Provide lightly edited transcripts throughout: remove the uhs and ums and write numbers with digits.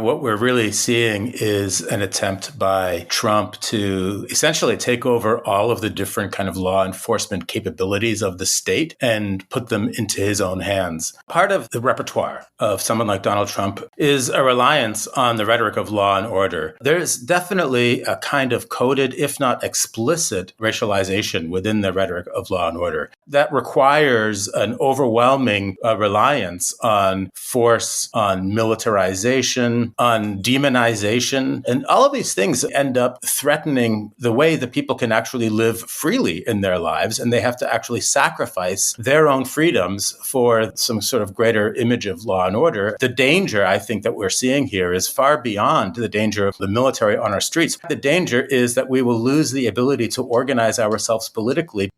what we're really seeing is an attempt by Trump to essentially take over all of the different kind of law enforcement capabilities of the state and put them into his own hands. Part of the repertoire of someone like Donald Trump is a reliance on the rhetoric of law and order. There's definitely a kind of coded, if not explicit, racialization within the rhetoric of law and order that requires an overwhelming reliance on force, on militarization, on demonization. And all of these things end up threatening the way that people can actually live freely in their lives. And they have to actually sacrifice their own freedoms for some sort of greater image of law and order. The danger, I think, that we're seeing here is far beyond the danger of the military on our streets. The danger is that we will lose the ability to organize ourselves politically.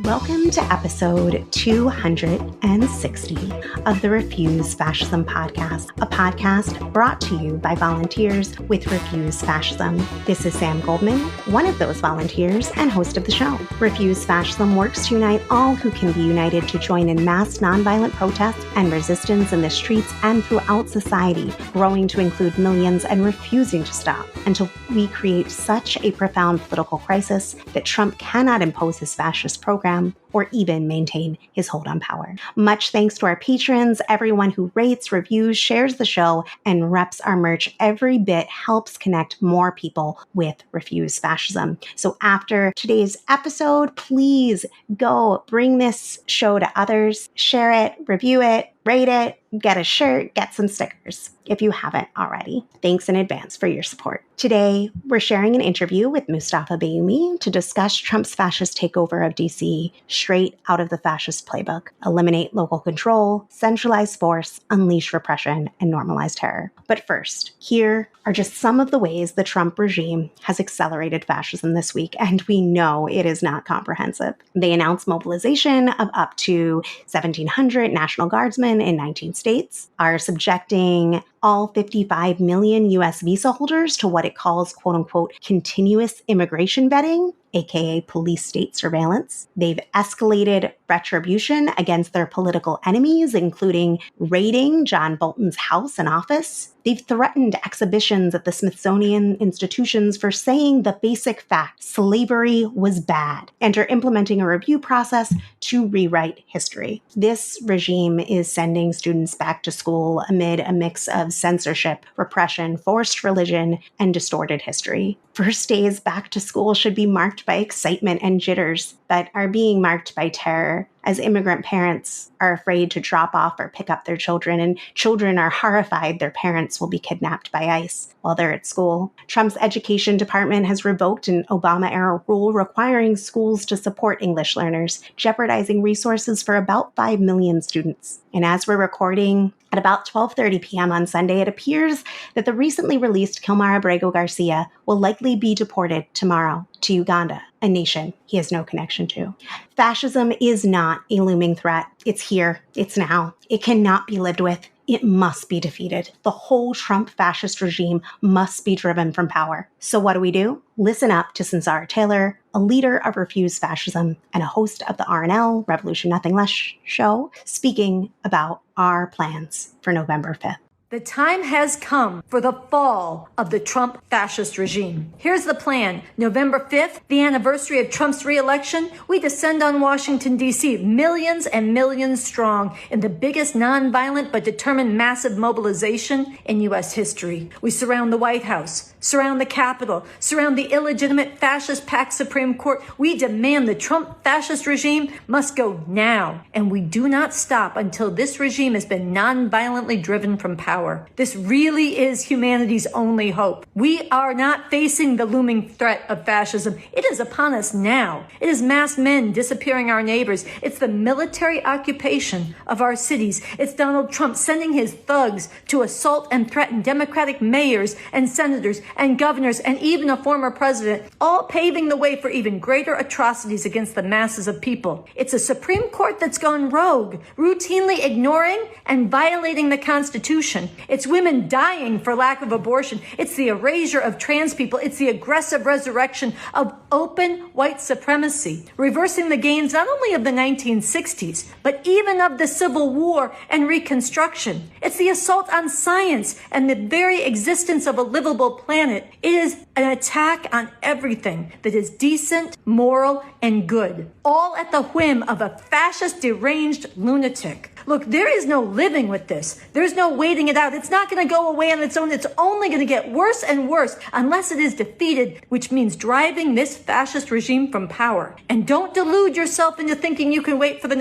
Welcome to episode 260 of the Refuse Fascism podcast, a podcast brought to you by volunteers with Refuse Fascism. This is Sam Goldman, one of those volunteers and host of the show. Refuse Fascism works to unite all who can be united to join in mass nonviolent protests and resistance in the streets and throughout society, growing to include millions and refusing to stop until we create such a profound political crisis that Trump cannot impose his fascist program or even maintain his hold on power. Much thanks to our patrons, everyone who rates, reviews, shares the show, and reps our merch. Every bit helps connect more people with Refuse Fascism. So after today's episode, please go bring this show to others, share it, review it, rate it, get a shirt, get some stickers if you haven't already. Thanks in advance for your support. Today, we're sharing an interview with Mustafa Bayoumi to discuss Trump's fascist takeover of DC straight out of the fascist playbook: eliminate local control, centralize force, unleash repression, and normalize terror. But first, here are just some of the ways the Trump regime has accelerated fascism this week, and we know it is not comprehensive. They announced mobilization of up to 1,700 National Guardsmen in 19 states, are subjecting all 55 million U.S. visa holders to what it calls, quote unquote, continuous immigration vetting, aka police state surveillance. They've escalated retribution against their political enemies, including raiding John Bolton's house and office. They've threatened exhibitions at the Smithsonian institutions for saying the basic fact: slavery was bad, and are implementing a review process to rewrite history. This regime is sending students back to school amid a mix of censorship, repression, forced religion, and distorted history. First days back to school should be marked by excitement and jitters, but are being marked by terror, as immigrant parents are afraid to drop off or pick up their children, and children are horrified their parents will be kidnapped by ICE while they're at school. Trump's education department has revoked an Obama-era rule requiring schools to support English learners, jeopardizing resources for about 5 million students. And as we're recording, at about 12:30 p.m. on Sunday, it appears that the recently released Kilmar Abrego Garcia will likely be deported tomorrow to Uganda, a nation he has no connection to. Fascism is not a looming threat. It's here. It's now. It cannot be lived with. It must be defeated. The whole Trump fascist regime must be driven from power. So what do? Listen up to Sansara Taylor, a leader of Refuse Fascism and a host of the RNL Revolution Nothing Less show, speaking about our plans for November 5th. The time has come for the fall of the Trump fascist regime. Here's the plan. November 5th, the anniversary of Trump's re-election, we descend on Washington, D.C., millions and millions strong in the biggest nonviolent but determined massive mobilization in U.S. history. We surround the White House, surround the Capitol, surround the illegitimate fascist-packed Supreme Court. We demand the Trump fascist regime must go now, and we do not stop until this regime has been nonviolently driven from power. power. This really is humanity's only hope. We are not facing the looming threat of fascism. It is upon us now. It is masked men disappearing our neighbors. It's the military occupation of our cities. It's Donald Trump sending his thugs to assault and threaten Democratic mayors and senators and governors and even a former president, all paving the way for even greater atrocities against the masses of people. It's a Supreme Court that's gone rogue, routinely ignoring and violating the Constitution. It's women dying for lack of abortion. It's the erasure of trans people. It's the aggressive resurrection of open white supremacy, reversing the gains not only of the 1960s, but even of the Civil War and Reconstruction. It's the assault on science and the very existence of a livable planet. It is an attack on everything that is decent, moral, and good, all at the whim of a fascist, deranged lunatic. Look, there is no living with this. There's no waiting it out. It's not going to go away on its own. It's only going to get worse and worse unless it is defeated, which means driving this fascist regime from power. And don't delude yourself into thinking you can wait for the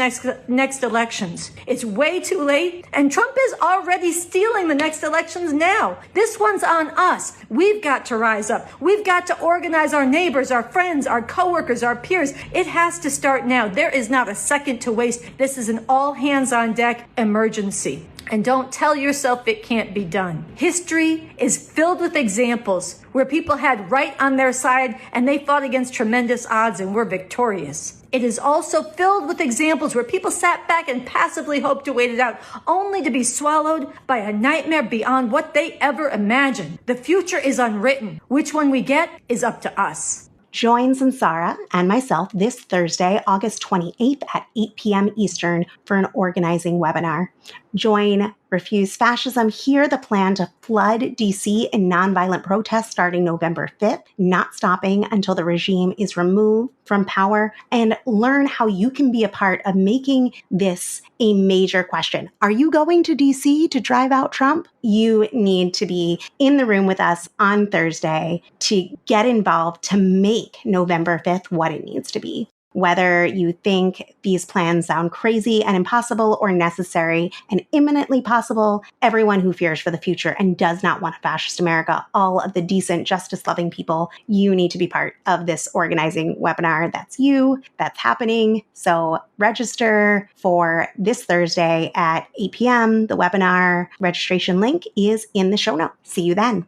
next elections. It's way too late, and Trump is already stealing the next elections now. This one's on us. We've got to rise up. We've got to organize our neighbors, our friends, our coworkers, our peers. It has to start now. There is not a second to waste. This is an all-hands-on-deck emergency. And don't tell yourself it can't be done. History is filled with examples where people had right on their side and they fought against tremendous odds and were victorious. It is also filled with examples where people sat back and passively hoped to wait it out, only to be swallowed by a nightmare beyond what they ever imagined. The future is unwritten. Which one we get is up to us. Join Sansara and myself this Thursday, August 28th at 8 p.m. Eastern for an organizing webinar. Join Refuse Fascism, hear the plan to flood DC in nonviolent protests starting November 5th, not stopping until the regime is removed from power, and learn how you can be a part of making this a major question. Are you going to DC to drive out Trump? You need to be in the room with us on Thursday to get involved to make November 5th what it needs to be. Whether you think these plans sound crazy and impossible or necessary and imminently possible, everyone who fears for the future and does not want a fascist America, all of the decent, justice-loving people, you need to be part of this organizing webinar. That's you. That's happening. So register for this Thursday at 8 p.m. The webinar registration link is in the show notes. See you then.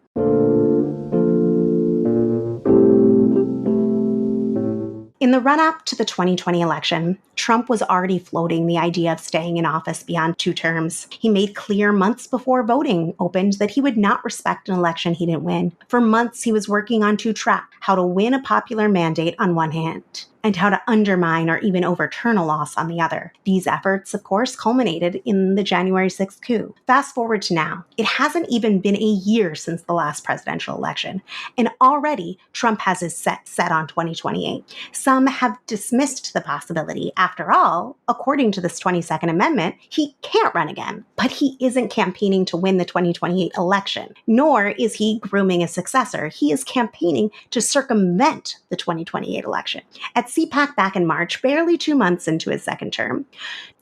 In the run-up to the 2020 election, Trump was already floating the idea of staying in office beyond 2 terms. He made clear months before voting opened that he would not respect an election he didn't win. For months, he was working on 2 tracks: how to win a popular mandate on one hand, and how to undermine or even overturn a loss on the other. These efforts, of course, culminated in the January 6th coup. Fast forward to now. It hasn't even been a year since the last presidential election, and already Trump has his set on 2028. Some have dismissed the possibility. After all, according to this 22nd Amendment, he can't run again. But he isn't campaigning to win the 2028 election, nor is he grooming a successor. He is campaigning to circumvent the 2028 election. At CPAC back in March, barely 2 months into his second term,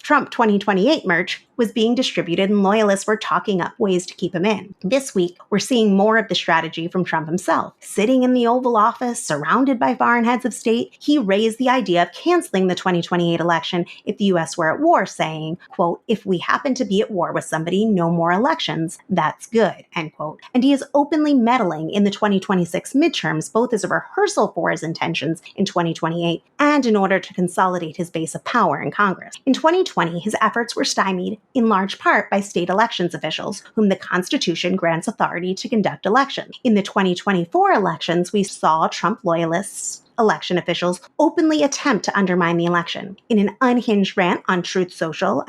Trump 2028 merch was being distributed and loyalists were talking up ways to keep him in. This week, we're seeing more of the strategy from Trump himself. Sitting in the Oval Office, surrounded by foreign heads of state, he raised the idea of canceling the 2028 election if the U.S. were at war, saying, quote, "If we happen to be at war with somebody, no more elections. That's good," end quote. And he is openly meddling in the 2026 midterms, both as a rehearsal for his intentions in 2028 and in order to consolidate his base of power in Congress. In 2020, his efforts were stymied in large part by state elections officials, whom the Constitution grants authority to conduct elections. In the 2024 elections, we saw Trump loyalists, election officials, openly attempt to undermine the election. In an unhinged rant on Truth Social,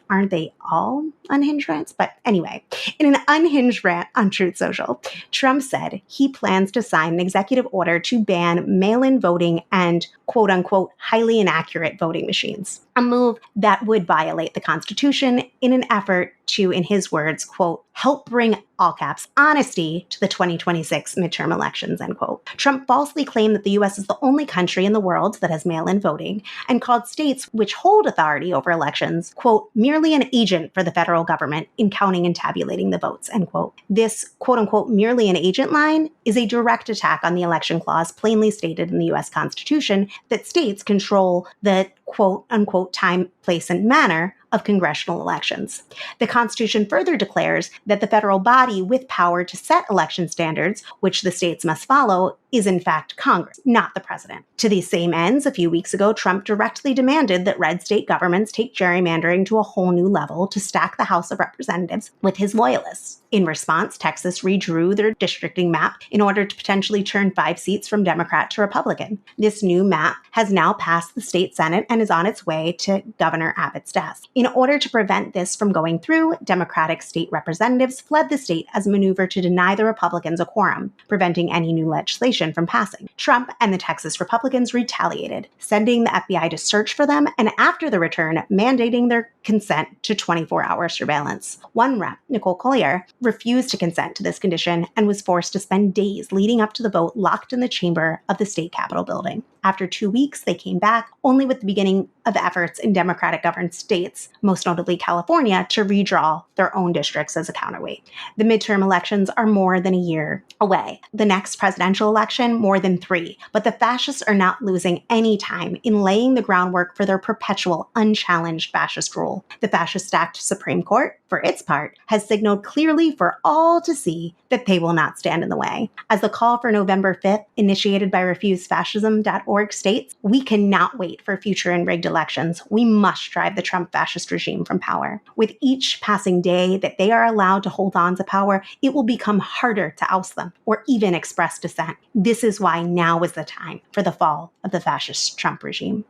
aren't they all unhinged rants? But anyway, in an unhinged rant on Truth Social, Trump said he plans to sign an executive order to ban mail-in voting and quote-unquote highly inaccurate voting machines, a move that would violate the Constitution in an effort to, in his words, quote, help bring, all caps, honesty to the 2026 midterm elections, end quote. Trump falsely claimed that the U.S. is the only country in the world that has mail-in voting and called states which hold authority over elections, quote, merely an agent for the federal government in counting and tabulating the votes, end quote. This, quote unquote, merely an agent line is a direct attack on the election clause plainly stated in the U.S. Constitution that states control the, quote unquote, time, place, and manner of congressional elections. The Constitution further declares that the federal body with power to set election standards, which the states must follow, is in fact Congress, not the president. To these same ends, a few weeks ago, Trump directly demanded that red state governments take gerrymandering to a whole new level to stack the House of Representatives with his loyalists. In response, Texas redrew their districting map in order to potentially turn 5 seats from Democrat to Republican. This new map has now passed the state Senate and is on its way to Governor Abbott's desk. In order to prevent this from going through, Democratic state representatives fled the state as a maneuver to deny the Republicans a quorum, preventing any new legislation from passing. Trump and the Texas Republicans retaliated, sending the FBI to search for them, and after the return, mandating their consent to 24-hour surveillance. One rep, Nicole Collier, refused to consent to this condition and was forced to spend days leading up to the vote locked in the chamber of the state capitol building. After 2 weeks, they came back, only with the beginning of efforts in Democratic-governed states, most notably California, to redraw their own districts as a counterweight. The midterm elections are more than a year away. The next presidential election, more than 3. But the fascists are not losing any time in laying the groundwork for their perpetual, unchallenged fascist rule. The fascist-stacked Supreme Court, for its part, has signaled clearly for all to see that they will not stand in the way. As the call for November 5th, initiated by refusefascism.org, states, we cannot wait for future and rigged elections. We must drive the Trump fascist regime from power. With each passing day that they are allowed to hold on to power, it will become harder to oust them or even express dissent. This is why now is the time for the fall of the fascist Trump regime.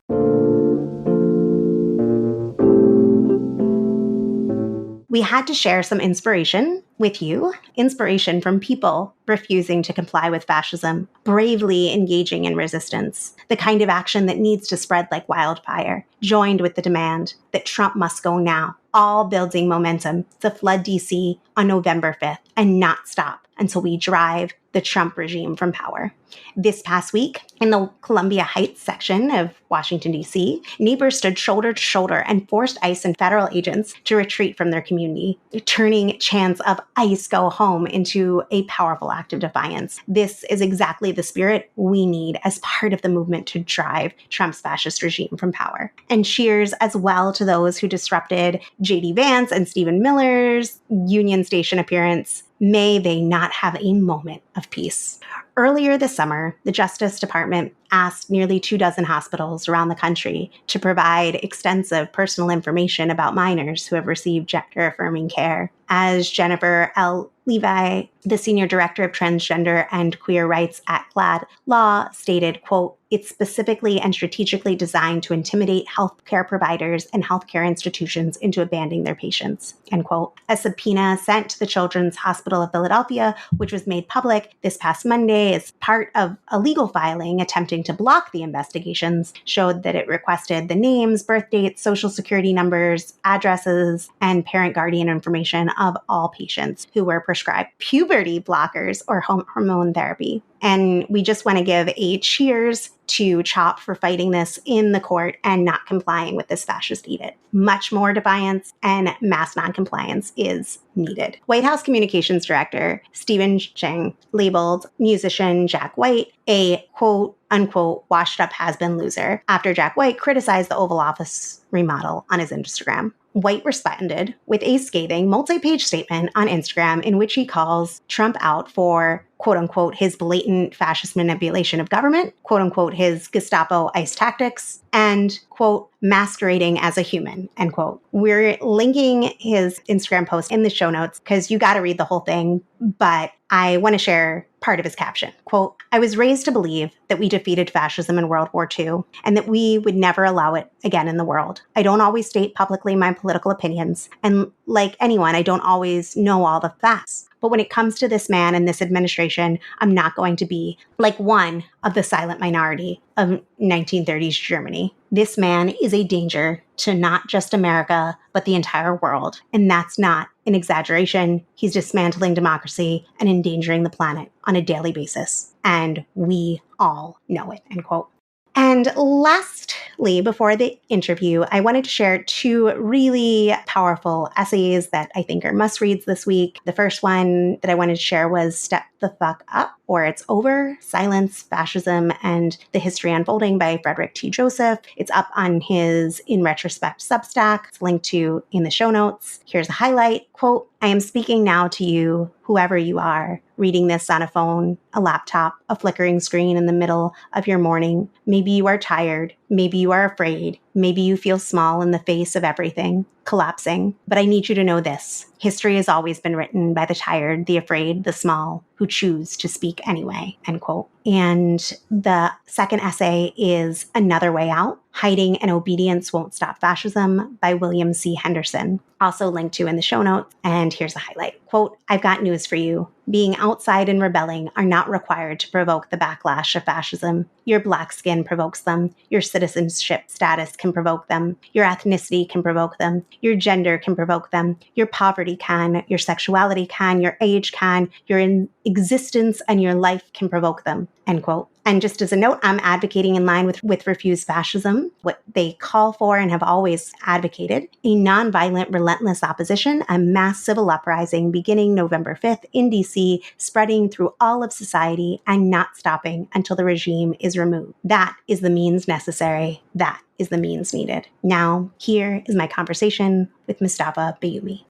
We had to share some inspiration with you, inspiration from people refusing to comply with fascism, bravely engaging in resistance, the kind of action that needs to spread like wildfire, joined with the demand that Trump must go now, all building momentum to flood DC on November 5th and not stop until we drive the Trump regime from power. This past week, in the Columbia Heights section of Washington, D.C., neighbors stood shoulder to shoulder and forced ICE and federal agents to retreat from their community, turning chants of ICE go home into a powerful act of defiance. This is exactly the spirit we need as part of the movement to drive Trump's fascist regime from power. And cheers as well to those who disrupted J.D. Vance and Stephen Miller's Union Station appearance. May they not have a moment of peace. Earlier this summer, the Justice Department asked nearly 24 hospitals around the country to provide extensive personal information about minors who have received gender-affirming care. As Jennifer L. Levi, the Senior Director of Transgender and Queer Rights at GLAAD Law, stated, quote, it's specifically and strategically designed to intimidate healthcare providers and healthcare institutions into abandoning their patients, end quote. A subpoena sent to the Children's Hospital of Philadelphia, which was made public this past Monday as part of a legal filing attempting to block the investigations, showed that it requested the names, birth dates, social security numbers, addresses, and parent-guardian information of all patients who were prescribed puberty blockers or hormone therapy. And we just want to give a cheers to CHOP for fighting this in the court and not complying with this fascist edict. Much more defiance and mass noncompliance is needed. White House Communications Director Stephen Chang labeled musician Jack White a quote unquote washed up has-been loser after Jack White criticized the Oval Office remodel on his Instagram. White responded with a scathing multi-page statement on Instagram in which he calls Trump out for, quote unquote, his blatant fascist manipulation of government, quote unquote, his Gestapo ICE tactics, and, quote, masquerading as a human, end quote. We're linking his Instagram post in the show notes because you got to read the whole thing, but I want to share part of his caption. Quote, I was raised to believe that we defeated fascism in World War II and that we would never allow it again in the world. I don't always state publicly my political opinions, and like anyone, I don't always know all the facts. But when it comes to this man and this administration, I'm not going to be like one of the silent minority of 1930s Germany. This man is a danger to not just America, but the entire world. And that's not an exaggeration. He's dismantling democracy and endangering the planet on a daily basis. And we all know it, end quote. And lastly, before the interview, I wanted to share two really powerful essays that I think are must reads this week. The first one that I wanted to share was Step the Fuck Up, or It's Over, Silence, Fascism, and the History Unfolding by Frederick T. Joseph. It's up on his In Retrospect Substack. It's linked to in the show notes. Here's a highlight. Quote, I am speaking now to you, whoever you are, reading this on a phone, a laptop, a flickering screen in the middle of your morning. Maybe you are tired. Maybe you are afraid. Maybe you feel small in the face of everything collapsing. But I need you to know this. History has always been written by the tired, the afraid, the small, who choose to speak anyway, end quote. And the second essay is Another Way Out, Hiding and Obedience Won't Stop Fascism by William C. Henderson, also linked to in the show notes. And here's the highlight. Quote, I've got news for you. Being outside and rebelling are not required to provoke the backlash of fascism. Your black skin provokes them. Your citizenship status can provoke them. Your ethnicity can provoke them. Your gender can provoke them. Your poverty can. Your sexuality can. Your age can. Your existence and your life can provoke them, end quote. And just as a note, I'm advocating in line with Refuse Fascism, what they call for and have always advocated, a nonviolent, relentless opposition, a mass civil uprising beginning November 5th in DC, spreading through all of society and not stopping until the regime is removed. That is the means necessary. That is the means needed. Now, here is my conversation with Mustafa Bayoumi.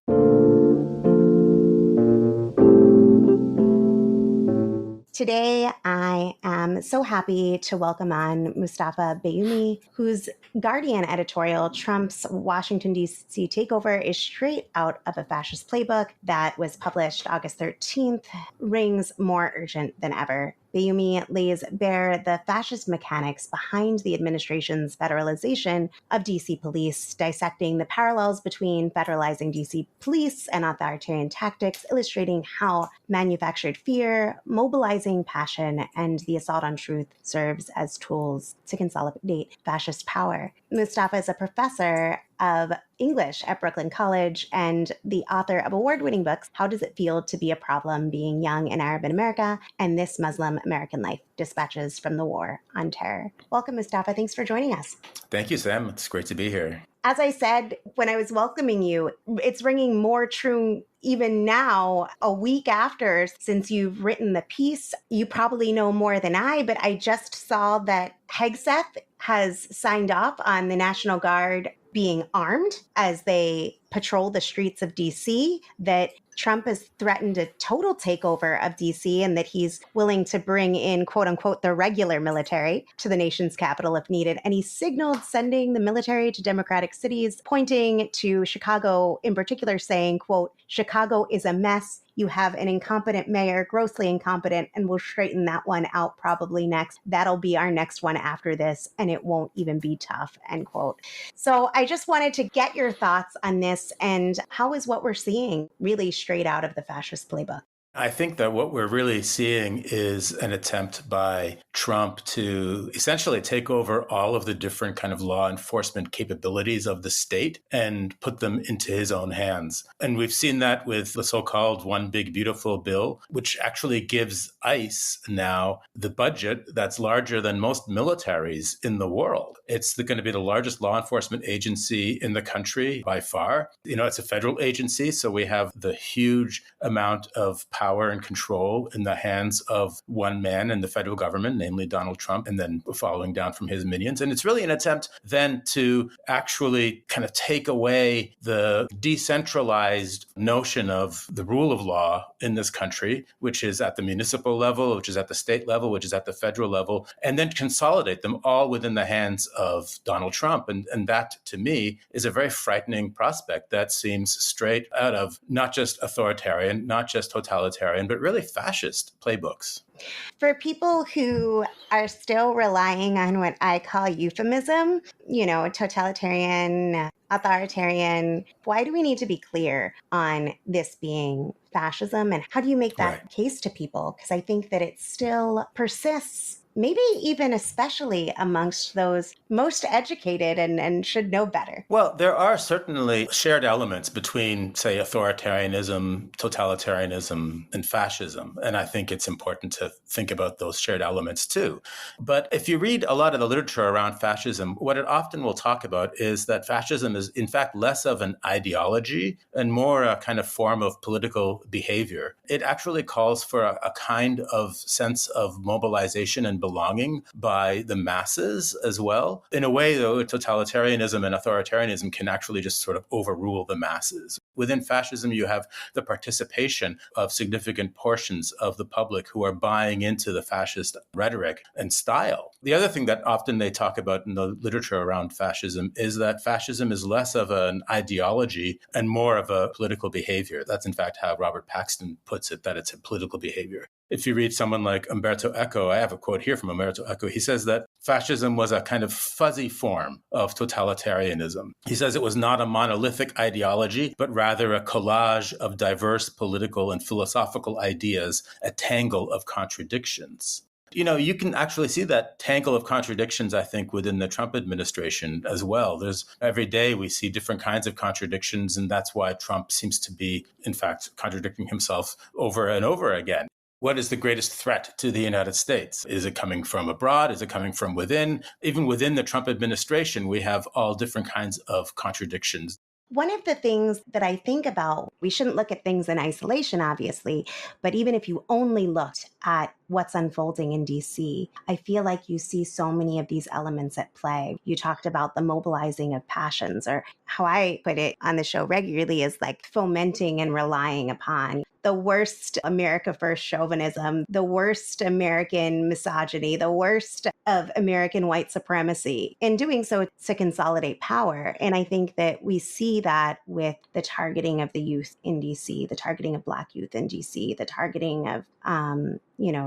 Today, I am so happy to welcome on Mustafa Bayoumi, whose Guardian editorial, Trump's Washington, D.C. Takeover, is straight out of a fascist playbook that was published August 13th, rings more urgent than ever. Bayoumi lays bare the fascist mechanics behind the administration's federalization of DC police, dissecting the parallels between federalizing DC police and authoritarian tactics, illustrating how manufactured fear, mobilizing passion, and the assault on truth serves as tools to consolidate fascist power. Mustafa is a professor of English at Brooklyn College and the author of award-winning books, How Does It Feel to Be a Problem Being Young and Arab in America, and This Muslim American Life, Dispatches from the War on Terror. Welcome, Mustafa. Thanks for joining us. Thank you, Sam. It's great to be here. As I said when I was welcoming you, it's ringing more true even now, a week after since you've written the piece. You probably know more than I, but I just saw that Hegseth has signed off on the National Guard being armed as they patrol the streets of DC, that Trump has threatened a total takeover of DC and that he's willing to bring in, quote unquote, the regular military to the nation's capital if needed. And he signaled sending the military to Democratic cities, pointing to Chicago in particular, saying, quote, Chicago is a mess. You have an incompetent mayor, grossly incompetent, and we'll straighten that one out probably next. That'll be our next one after this, and it won't even be tough, end quote. So I just wanted to get your thoughts on this, and how is what we're seeing really straight out of the fascist playbook? I think that what we're really seeing is an attempt by Trump to essentially take over all of the different kind of law enforcement capabilities of the state and put them into his own hands. And we've seen that with the so-called One Big Beautiful Bill, which actually gives ICE now the budget that's larger than most militaries in the world. It's going to be the largest law enforcement agency in the country by far. You know, it's a federal agency, so we have the huge amount of power and control in the hands of one man in the federal government, namely Donald Trump, and then following down from his minions. And it's really an attempt then to actually kind of take away the decentralized notion of the rule of law in this country, which is at the municipal level, which is at the state level, which is at the federal level, and then consolidate them all within the hands of Donald Trump. And that, to me, is a very frightening prospect that seems straight out of not just authoritarian, not just totalitarian, but really fascist playbooks. For people who are still relying on what I call euphemism, you know, totalitarian, authoritarian, why do we need to be clear on this being fascism? And how do you make that case to people? Because I think that it still persists maybe even especially amongst those most educated and should know better? Well, there are certainly shared elements between, say, authoritarianism, totalitarianism, and fascism. And I think it's important to think about those shared elements too. But if you read a lot of the literature around fascism, what it often will talk about is that fascism is, in fact, less of an ideology and more a kind of form of political behavior. It actually calls for a kind of sense of mobilization and belonging by the masses as well. In a way, though, totalitarianism and authoritarianism can actually just sort of overrule the masses. Within fascism, you have the participation of significant portions of the public who are buying into the fascist rhetoric and style. The other thing that often they talk about in the literature around fascism is that fascism is less of an ideology and more of a political behavior. That's in fact how Robert Paxton puts it, that it's a political behavior. If you read someone like Umberto Eco, I have a quote here from Umberto Eco. He says that fascism was a kind of fuzzy form of totalitarianism. He says it was not a monolithic ideology, but rather a collage of diverse political and philosophical ideas, a tangle of contradictions. You know, you can actually see that tangle of contradictions, I think, within the Trump administration as well. There's every day we see different kinds of contradictions, and that's why Trump seems to be, in fact, contradicting himself over and over again. What is the greatest threat to the United States? Is it coming from abroad? Is it coming from within? Even within the Trump administration, we have all different kinds of contradictions. One of the things that I think about, we shouldn't look at things in isolation, obviously, but even if you only looked at what's unfolding in DC, I feel like you see so many of these elements at play. You talked about the mobilizing of passions, or how I put it on the show regularly is like fomenting and relying upon the worst America First chauvinism, the worst American misogyny, the worst of American white supremacy, in doing so to consolidate power. And I think that we see that with the targeting of the youth in DC, the targeting of Black youth in DC, the targeting of,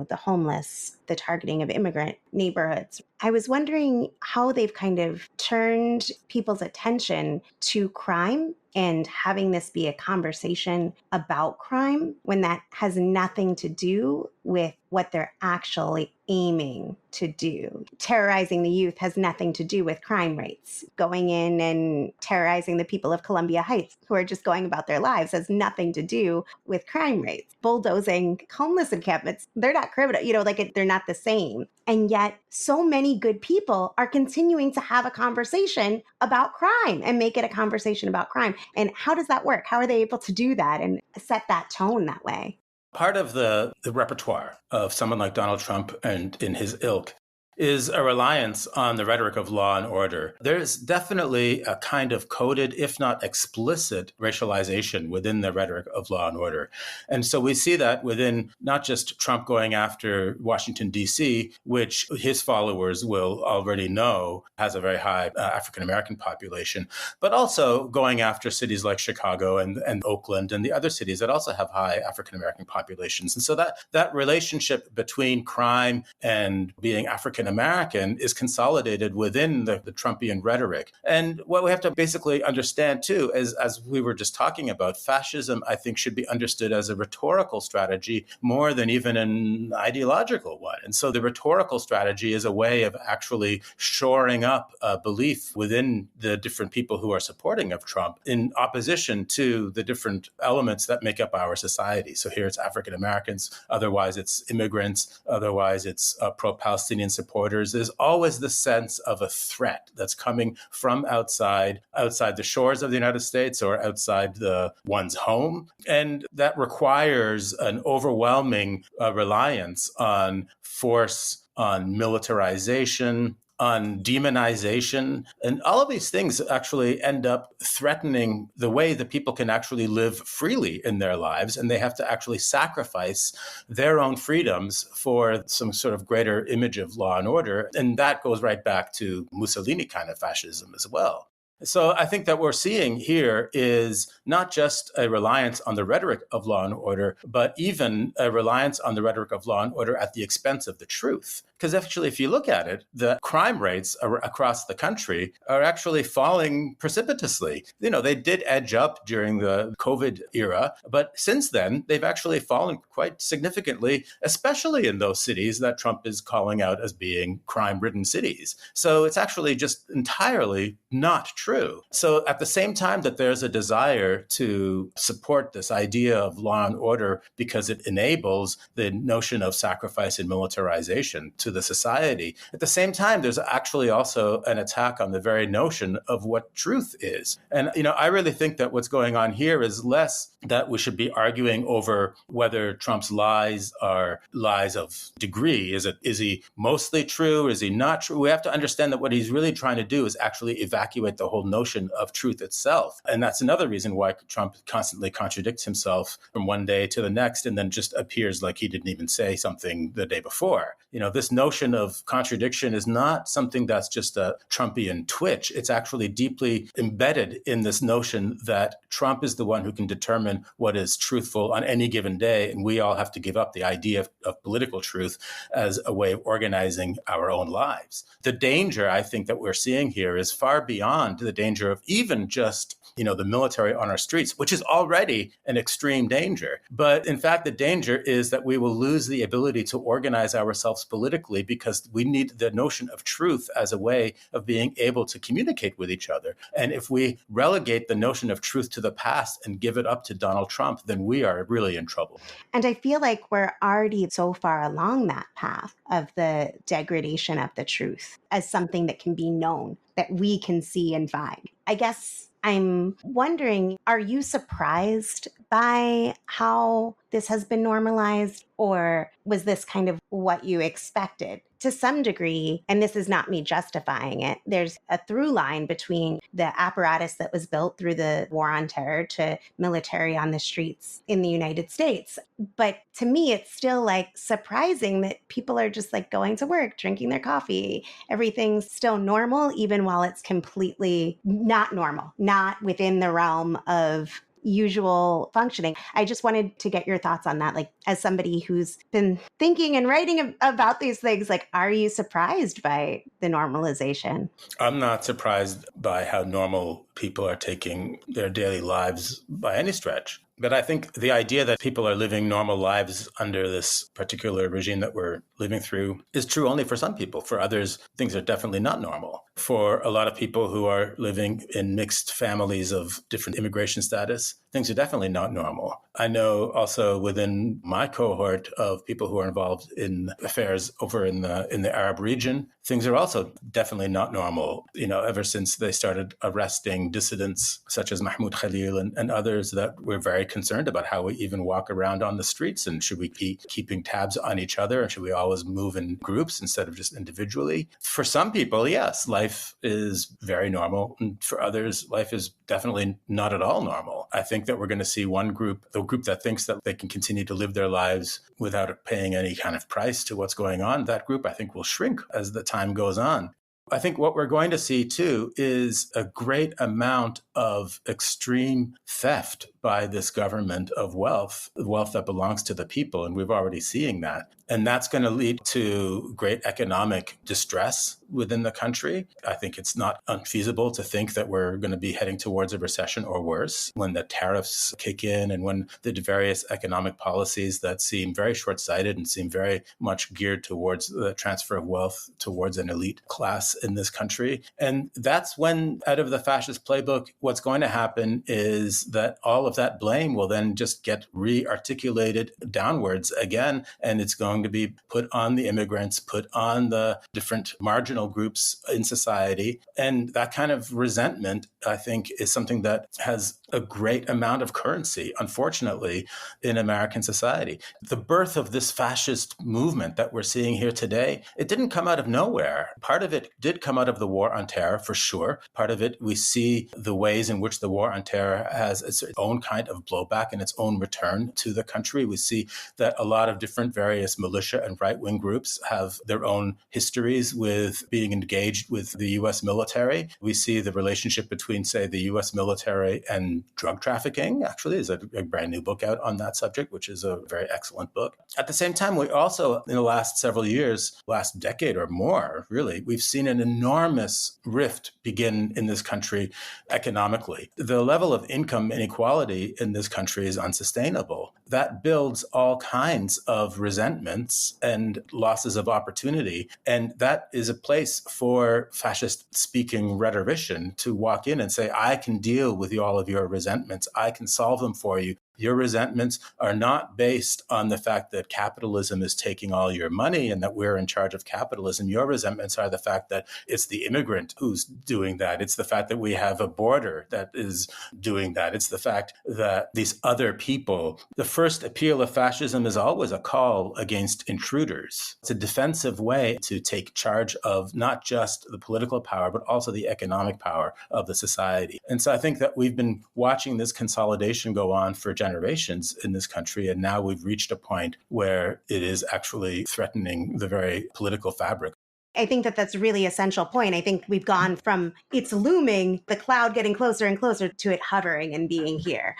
the homeless, the targeting of immigrant neighborhoods. I was wondering how they've kind of turned people's attention to crime and having this be a conversation about crime when that has nothing to do with what they're actually aiming to do. Terrorizing the youth has nothing to do with crime rates. Going in and terrorizing the people of Columbia Heights who are just going about their lives has nothing to do with crime rates. Bulldozing homeless encampments, they're not criminal, they're not the same. And yet so many good people are continuing to have a conversation about crime and make it a conversation about crime. And how does that work? How are they able to do that and set that tone that way? Part of the repertoire of someone like Donald Trump and in his ilk is a reliance on the rhetoric of law and order. There's definitely a kind of coded, if not explicit, racialization within the rhetoric of law and order. And so we see that within not just Trump going after Washington, D.C., which his followers will already know has a very high African-American population, but also going after cities like Chicago and Oakland and the other cities that also have high African-American populations. And so that relationship between crime and being African-American is consolidated within the Trumpian rhetoric. And what we have to basically understand, too, is, as we were just talking about, fascism, I think, should be understood as a rhetorical strategy more than even an ideological one. And so the rhetorical strategy is a way of actually shoring up a belief within the different people who are supporting of Trump in opposition to the different elements that make up our society. So here it's African Americans, otherwise it's immigrants, otherwise it's pro-Palestinian supporters. There's always the sense of a threat that's coming from outside the shores of the United States or outside one's home. And that requires an overwhelming reliance on force, on militarization, on demonization. And all of these things actually end up threatening the way that people can actually live freely in their lives. And they have to actually sacrifice their own freedoms for some sort of greater image of law and order. And that goes right back to Mussolini kind of fascism as well. So I think that what we're seeing here is not just a reliance on the rhetoric of law and order, but even a reliance on the rhetoric of law and order at the expense of the truth. Because actually, if you look at it, the crime rates across the country are actually falling precipitously. They did edge up during the COVID era, but since then, they've actually fallen quite significantly, especially in those cities that Trump is calling out as being crime-ridden cities. So it's actually just entirely not true. So at the same time that there's a desire to support this idea of law and order because it enables the notion of sacrifice and militarization to the society, at the same time, there's actually also an attack on the very notion of what truth is. And, I really think that what's going on here is less that we should be arguing over whether Trump's lies are lies of degree. Is he mostly true? Is he not true? We have to understand that what he's really trying to do is actually evacuate the whole notion of truth itself. And that's another reason why Trump constantly contradicts himself from one day to the next and then just appears like he didn't even say something the day before. This notion of contradiction is not something that's just a Trumpian twitch. It's actually deeply embedded in this notion that Trump is the one who can determine what is truthful on any given day. And we all have to give up the idea of political truth as a way of organizing our own lives. The danger, I think, that we're seeing here is far beyond the danger of even just the military on our streets, which is already an extreme danger. But in fact, the danger is that we will lose the ability to organize ourselves politically because we need the notion of truth as a way of being able to communicate with each other. And if we relegate the notion of truth to the past and give it up to Donald Trump, then we are really in trouble. And I feel like we're already so far along that path of the degradation of the truth as something that can be known, that we can see and find. I guess I'm wondering, are you surprised by how this has been normalized, or was this kind of what you expected? To some degree, and this is not me justifying it, there's a through line between the apparatus that was built through the war on terror to military on the streets in the United States. But to me, it's still like surprising that people are just like going to work, drinking their coffee. Everything's still normal, even while it's completely not normal, not within the realm of usual functioning. I just wanted to get your thoughts on that. Like, as somebody who's been thinking and writing about these things, like, are you surprised by the normalization? I'm not surprised by how normal people are taking their daily lives by any stretch. But I think the idea that people are living normal lives under this particular regime that we're living through is true only for some people. For others, things are definitely not normal. For a lot of people who are living in mixed families of different immigration status, things are definitely not normal. I know also within my cohort of people who are involved in affairs over in the Arab region, things are also definitely not normal. Ever since they started arresting dissidents such as Mahmoud Khalil and others, that we're very concerned about how we even walk around on the streets, and should we be keeping tabs on each other, and should we always move in groups instead of just individually? For some people, yes, life is very normal, and for others, life is definitely not at all normal. I think that we're going to see one group, the group that thinks that they can continue to live their lives without paying any kind of price to what's going on. That group, I think, will shrink as the time goes on. I think what we're going to see, too, is a great amount of extreme theft by this government of wealth that belongs to the people. And we're already seeing that. And that's going to lead to great economic distress within the country. I think it's not unfeasible to think that we're going to be heading towards a recession or worse when the tariffs kick in and when the various economic policies that seem very short-sighted and seem very much geared towards the transfer of wealth towards an elite class in this country. And that's when, out of the fascist playbook, what's going to happen is that all of that blame will then just get re-articulated downwards again, and it's going to be put on the immigrants, put on the different marginal groups in society. And that kind of resentment, I think, is something that has a great amount of currency, unfortunately, in American society. The birth of this fascist movement that we're seeing here today, it didn't come out of nowhere. Part of it did come out of the war on terror, for sure. Part of it, we see the way ways in which the war on terror has its own kind of blowback and its own return to the country. We see that a lot of different various militia and right-wing groups have their own histories with being engaged with the U.S. military. We see the relationship between, say, the U.S. military and drug trafficking. Actually, there's a brand new book out on that subject, which is a very excellent book. At the same time, we also, in the last several years, last decade or more, really, we've seen an enormous rift begin in this country economically. The level of income inequality in this country is unsustainable. That builds all kinds of resentments and losses of opportunity. And that is a place for fascist-speaking rhetorician to walk in and say, I can deal with all of your resentments. I can solve them for you. Your resentments are not based on the fact that capitalism is taking all your money and that we're in charge of capitalism. Your resentments are the fact that it's the immigrant who's doing that. It's the fact that we have a border that is doing that. It's the fact that these other people, the first appeal of fascism is always a call against intruders. It's a defensive way to take charge of not just the political power, but also the economic power of the society. And so I think that we've been watching this consolidation go on for generations in this country, and now we've reached a point where it is actually threatening the very political fabric. I think that that's a really essential point. I think we've gone from it's looming, the cloud getting closer and closer, to it hovering and being here.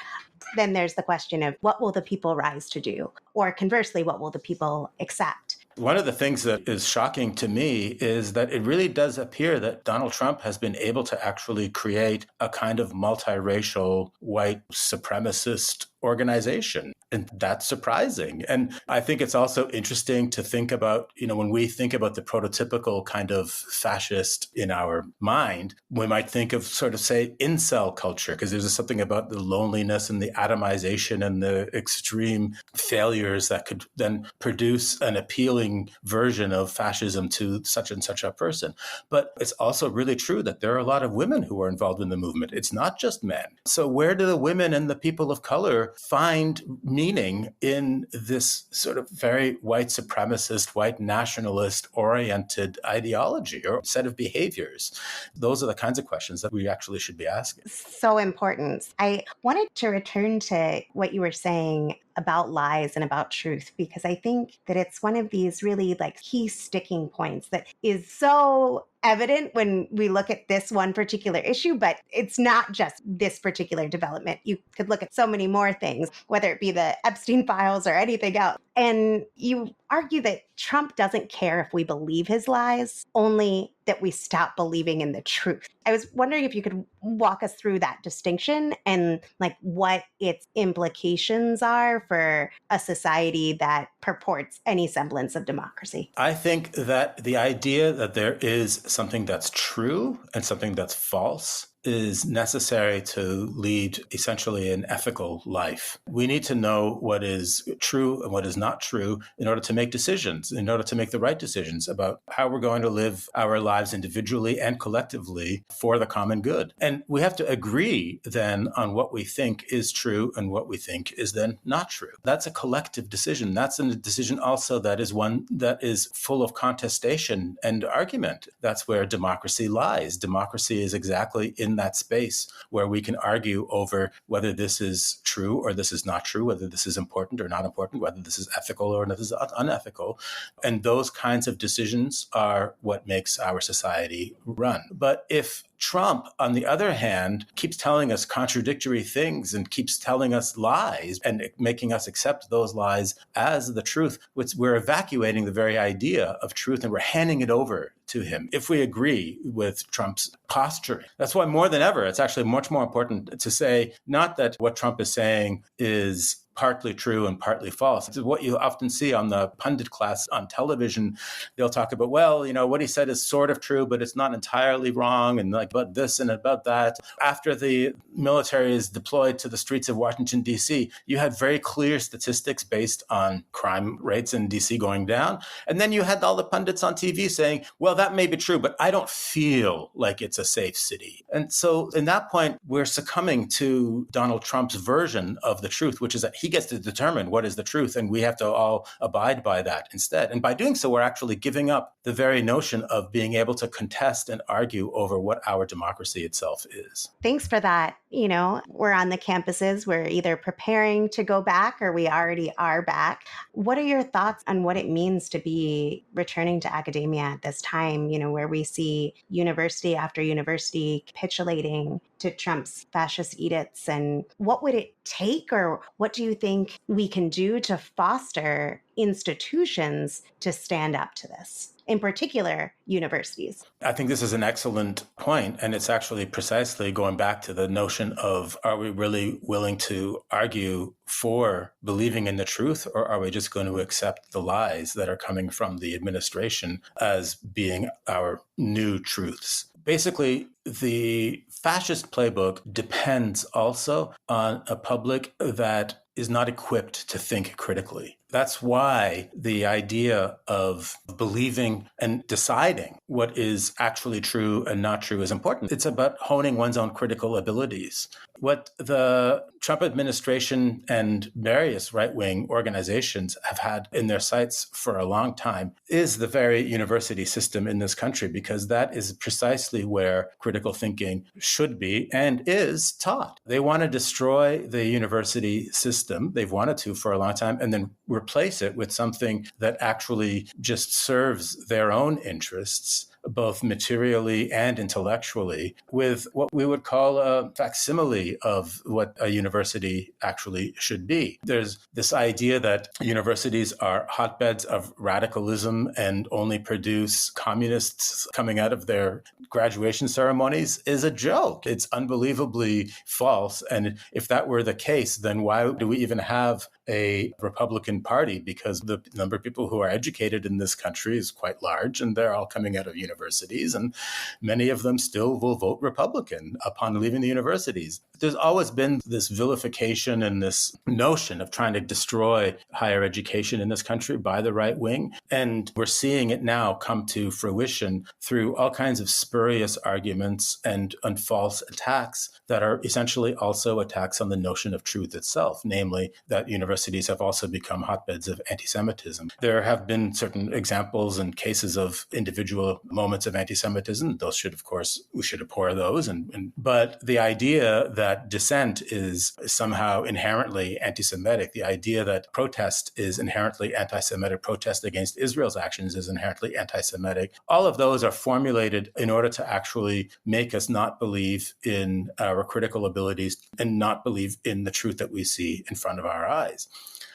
Then there's the question of what will the people rise to do? Or conversely, what will the people accept? One of the things that is shocking to me is that it really does appear that Donald Trump has been able to actually create a kind of multiracial white supremacist organization. And that's surprising. And I think it's also interesting to think about, when we think about the prototypical kind of fascist in our mind, we might think of sort of, say, incel culture, because there's something about the loneliness and the atomization and the extreme failures that could then produce an appealing version of fascism to such and such a person. But it's also really true that there are a lot of women who are involved in the movement. It's not just men. So where do the women and the people of color find meaning in this sort of very white supremacist, white nationalist oriented ideology or set of behaviors? Those are the kinds of questions that we actually should be asking. So important. I wanted to return to what you were saying about lies and about truth, because I think that it's one of these really key sticking points that is so evident when we look at this one particular issue, but it's not just this particular development. You could look at so many more things, whether it be the Epstein files or anything else. And you argue that Trump doesn't care if we believe his lies, only that we stop believing in the truth. I was wondering if you could walk us through that distinction and what its implications are for a society that purports any semblance of democracy. I think that the idea that there is something that's true and something that's false is necessary to lead essentially an ethical life. We need to know what is true and what is not true in order to make decisions, in order to make the right decisions about how we're going to live our lives individually and collectively for the common good. And we have to agree then on what we think is true and what we think is then not true. That's a collective decision. That's a decision also that is one that is full of contestation and argument. That's where democracy lies. Democracy is exactly in that space where we can argue over whether this is true or this is not true, whether this is important or not important, whether this is ethical or this is unethical. And those kinds of decisions are what makes our society run. But if Trump, on the other hand, keeps telling us contradictory things and keeps telling us lies and making us accept those lies as the truth, we're evacuating the very idea of truth and we're handing it over to him. If we agree with Trump's posturing, that's why more than ever, it's actually much more important to say not that what Trump is saying is partly true and partly false. It's what you often see on the pundit class on television. They'll talk about, well, what he said is sort of true, but it's not entirely wrong, and about this and about that. After the military is deployed to the streets of Washington, D.C., you had very clear statistics based on crime rates in D.C. going down. And then you had all the pundits on TV saying, well, that may be true, but I don't feel like it's a safe city. And so in that point, we're succumbing to Donald Trump's version of the truth, which is that he gets to determine what is the truth, and we have to all abide by that instead. And by doing so, we're actually giving up the very notion of being able to contest and argue over what our democracy itself is. Thanks for that. We're on the campuses. We're either preparing to go back or we already are back. What are your thoughts on what it means to be returning to academia at this time, where we see university after university capitulating to Trump's fascist edicts? And what would it take, or what do you think we can do to foster institutions to stand up to this? In particular, universities. I think this is an excellent point, and it's actually precisely going back to the notion of, are we really willing to argue for believing in the truth, or are we just going to accept the lies that are coming from the administration as being our new truths? Basically, the fascist playbook depends also on a public that is not equipped to think critically. That's why the idea of believing and deciding what is actually true and not true is important. It's about honing one's own critical abilities. What the Trump administration and various right-wing organizations have had in their sights for a long time is the very university system in this country, because that is precisely where critical thinking should be and is taught. They want to destroy the university system. They've wanted to for a long time, and then replace it with something that actually just serves their own interests, both materially and intellectually, with what we would call a facsimile of what a university actually should be. There's this idea that universities are hotbeds of radicalism and only produce communists coming out of their graduation ceremonies is a joke. It's unbelievably false. And if that were the case, then why do we even have a Republican Party? Because the number of people who are educated in this country is quite large, and they're all coming out of universities, and many of them still will vote Republican upon leaving the universities. There's always been this vilification and this notion of trying to destroy higher education in this country by the right wing, and we're seeing it now come to fruition through all kinds of spurious arguments and false attacks that are essentially also attacks on the notion of truth itself, namely that universities have also become hotbeds of anti-Semitism. There have been certain examples and cases of individual moments of anti-Semitism. Those should, of course, we should abhor those. But the idea that dissent is somehow inherently anti-Semitic, the idea that protest is inherently anti-Semitic, protest against Israel's actions is inherently anti-Semitic, all of those are formulated in order to actually make us not believe in our critical abilities and not believe in the truth that we see in front of our eyes.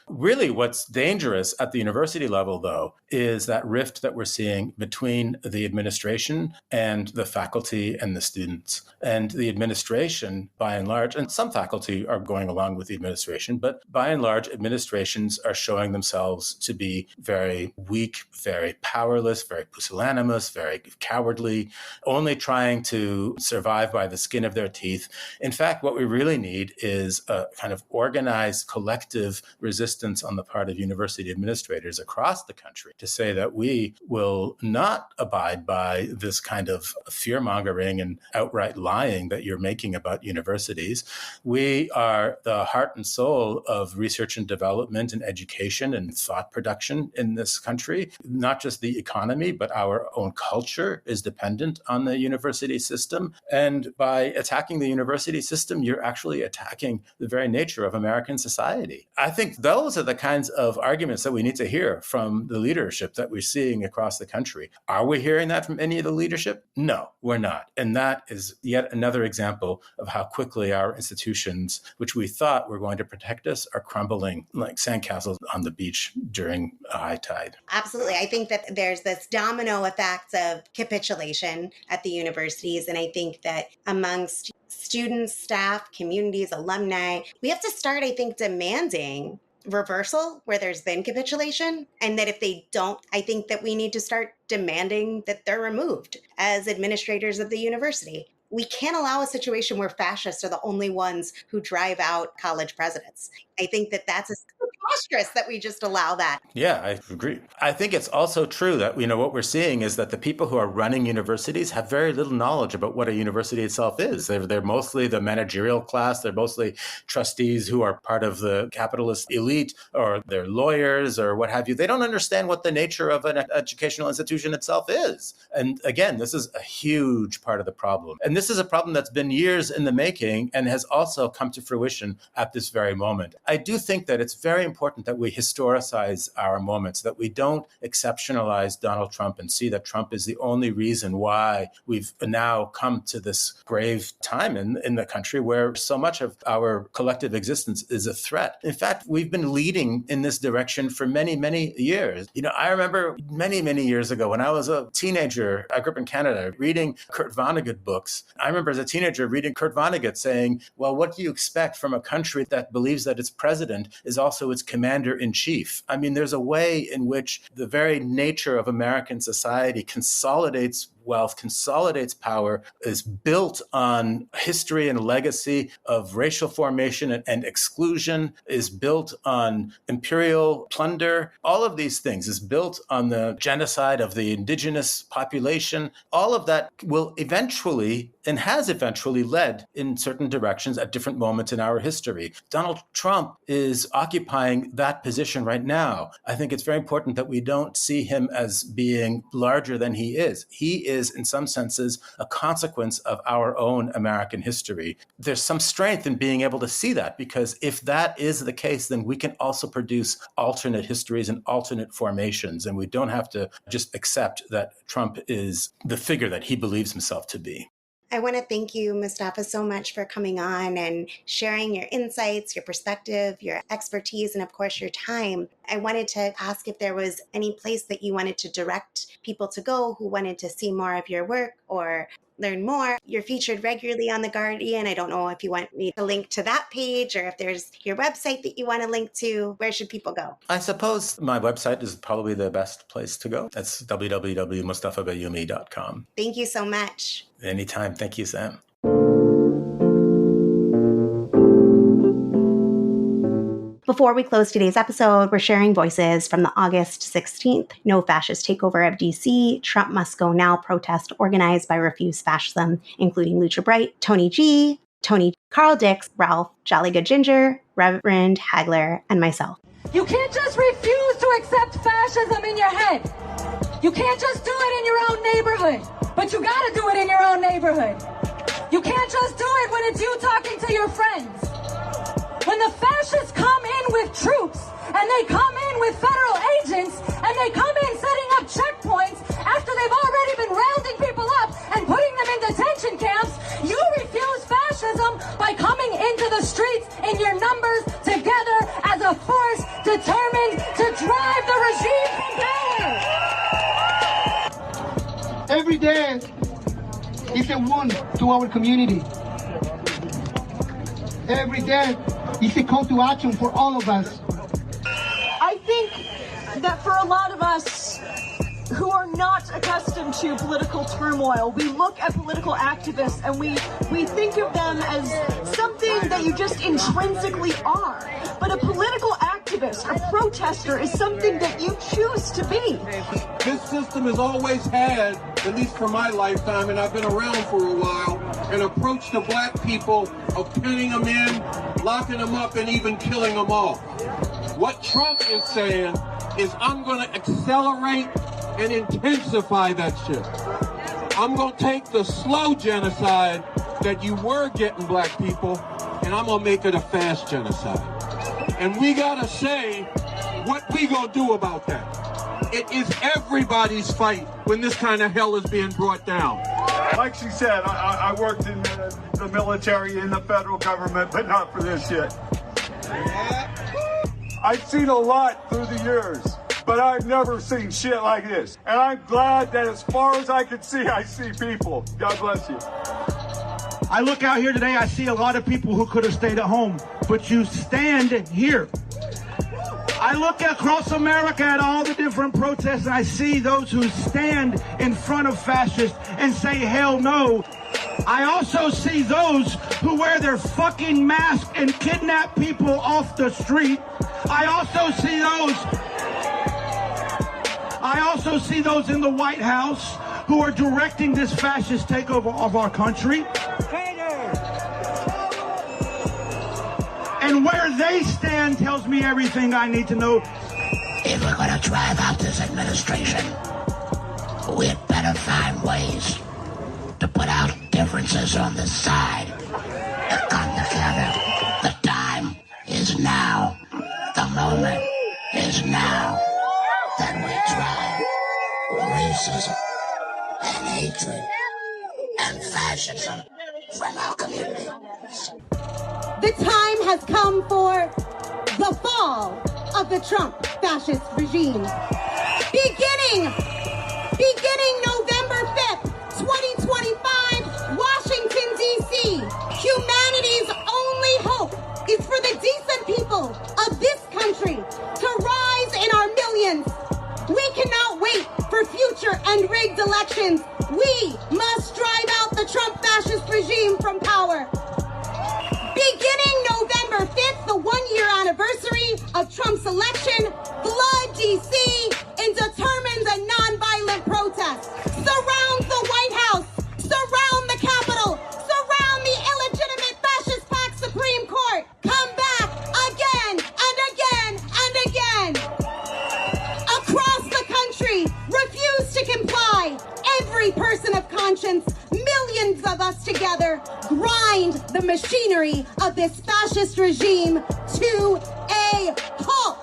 Really, what's dangerous at the university level, though, is that rift that we're seeing between the administration and the faculty and the students. And the administration, by and large, and some faculty are going along with the administration, but by and large, administrations are showing themselves to be very weak, very powerless, very pusillanimous, very cowardly, only trying to survive by the skin of their teeth. In fact, what we really need is a kind of organized, collective resistance on the part of university administrators across the country to say that we will not abide by this kind of fear-mongering and outright lying that you're making about universities. We are the heart and soul of research and development and education and thought production in this country. Not just the economy, but our own culture is dependent on the university system. And by attacking the university system, you're actually attacking the very nature of American society. I think those are the kinds of arguments that we need to hear from the leadership that we're seeing across the country. Are we hearing that from any of the leadership? No, we're not. And that is yet another example of how quickly our institutions, which we thought were going to protect us, are crumbling like sandcastles on the beach during a high tide. Absolutely. I think that there's this domino effect of capitulation at the universities. And I think that amongst students, staff, communities, alumni, we have to start, I think, demanding reversal where there's been capitulation. And that if they don't, I think that we need to start demanding that they're removed as administrators of the university. we can't allow a situation where fascists are the only ones who drive out college presidents. I think that that's preposterous that we just allow that. Yeah, I agree. I think it's also true that, what we're seeing is that the people who are running universities have very little knowledge about what a university itself is. They're mostly the managerial class. They're mostly trustees who are part of the capitalist elite, or they're lawyers or what have you. They don't understand what the nature of an educational institution itself is. And again, this is a huge part of the problem. And this is a problem that's been years in the making and has also come to fruition at this very moment. I do think that it's very important that we historicize our moments, that we don't exceptionalize Donald Trump and see that Trump is the only reason why we've now come to this grave time in the country where so much of our collective existence is a threat. In fact, we've been leading in this direction for many, many years. I remember many, many years ago when I was a teenager, I grew up in Canada, reading Kurt Vonnegut books. I remember as a teenager reading Kurt Vonnegut saying, well, what do you expect from a country that believes that its president is also its commander-in-chief? I mean, there's a way in which the very nature of American society consolidates wealth, consolidates power, is built on history and legacy of racial formation and exclusion, is built on imperial plunder. All of these things is built on the genocide of the indigenous population. All of that will eventually and has eventually led in certain directions at different moments in our history. Donald Trump is occupying that position right now. I think it's very important that we don't see him as being larger than he is. He is, in some senses, a consequence of our own American history. There's some strength in being able to see that, because if that is the case, then we can also produce alternate histories and alternate formations, and we don't have to just accept that Trump is the figure that he believes himself to be. I want to thank you, Mustafa, so much for coming on and sharing your insights, your perspective, your expertise, and of course, your time. I wanted to ask if there was any place that you wanted to direct people to go who wanted to see more of your work or learn more. You're featured regularly on The Guardian. I don't know if you want me to link to that page or if there's your website that you want to link to. Where should people go? I suppose my website is probably the best place to go. That's www.mustafabayoumi.com. Thank you so much. Anytime. Thank you, Sam. Before we close today's episode, we're sharing voices from the August 16th No Fascist Takeover of DC, Trump Must Go Now protest organized by Refuse Fascism, including Lucha Bright, Tony G, Tony, Carl Dix, Ralph, Jolly Good Ginger, Reverend Hagler, and myself. You can't just refuse to accept fascism in your head. You can't just do it in your own neighborhood, but you gotta do it in your own neighborhood. You can't just do it when it's you talking to your friends. When the fascists come in with troops, and they come in with federal agents, and they come in setting up checkpoints after they've already been rounding people up and putting them in detention camps, you refuse fascism by coming into the streets in your numbers together as a force determined to drive the regime from power. Every day is a wound to our community. Every day is a call to action for all of us. I think that for a lot of us who are not accustomed to political turmoil, we look at political activists and we think of them as something that you just intrinsically are. But a political activist, a protester, is something that you choose to be. This system has always had, at least for my lifetime, and I've been around for a while, an approach to black people of pinning them in, locking them up, and even killing them all. What Trump is saying is, I'm going to accelerate and intensify that shit. I'm going to take the slow genocide that you were getting black people, and I'm going to make it a fast genocide. And we got to say what we going to do about that. It is everybody's fight when this kind of hell is being brought down. Like she said, I worked in the military, in the federal government, but not for this shit. I've seen a lot through the years, but I've never seen shit like this. And I'm glad that as far as I can see, I see people. God bless you. I look out here today, I see a lot of people who could have stayed at home, but you stand here. I look across America at all the different protests, and I see those who stand in front of fascists and say, hell no. I also see those who wear their fucking mask and kidnap people off the street. I also see those in the White House who are directing this fascist takeover of our country. And where they stand tells me everything I need to know. If we're going to drive out this administration, we'd better find ways to put our differences on the side and come together. The time is now. The moment is now that we drive racism and hatred and fascism from our community. The time has come for the fall of the Trump Fascist Regime. Beginning November 5th, 2025, Washington, D.C. Humanity's only hope is for the decent people of this country to rise in our millions. We cannot wait for future and rigged elections. We must drive out the Trump Fascist Regime from power. Beginning November 5th, the one-year anniversary of Trump's election, flood D.C. in determined and non-violent protests. Surround the White House. Surround the Capitol. Surround the illegitimate fascist-packed Supreme Court. Come back again and again and again. Across the country, refuse to comply. Every person of conscience, millions of us together, grind the machinery of this fascist regime to a halt.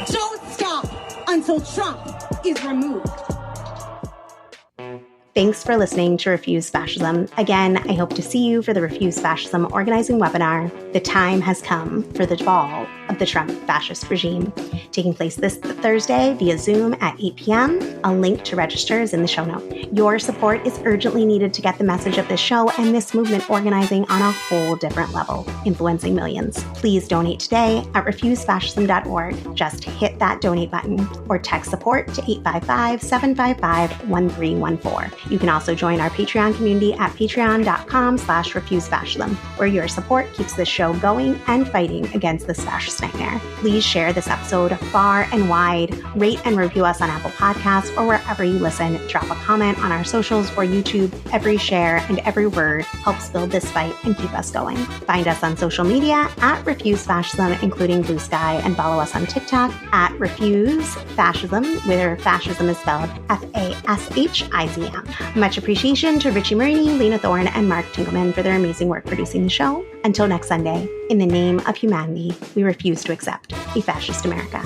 Don't stop until Trump is removed. Thanks for listening to Refuse Fascism. Again, I hope to see you for the Refuse Fascism organizing webinar, The Time Has Come for the Fall of the Trump Fascist Regime, taking place this Thursday via Zoom at 8 p.m. A link to register is in the show note. Your support is urgently needed to get the message of this show and this movement organizing on a whole different level, influencing millions. Please donate today at refusefascism.org. Just hit that donate button or text support to 855-755-1314. You can also join our Patreon community at patreon.com/refusefascism, where your support keeps this show going and fighting against this fascist nightmare. Please share this episode far and wide, rate and review us on Apple Podcasts or wherever you listen. Drop a comment on our socials or YouTube. Every share and every word helps build this fight and keep us going. Find us on social media at Refuse Fascism, including Blue Sky, and follow us on TikTok at Refuse Fascism, where fascism is spelled F-A-S-H-I-Z-M. Much appreciation to Richie Marini, Lena Thorne, and Mark Tinkelman for their amazing work producing the show. Until next Sunday, in the name of humanity, we refuse to accept a fascist America.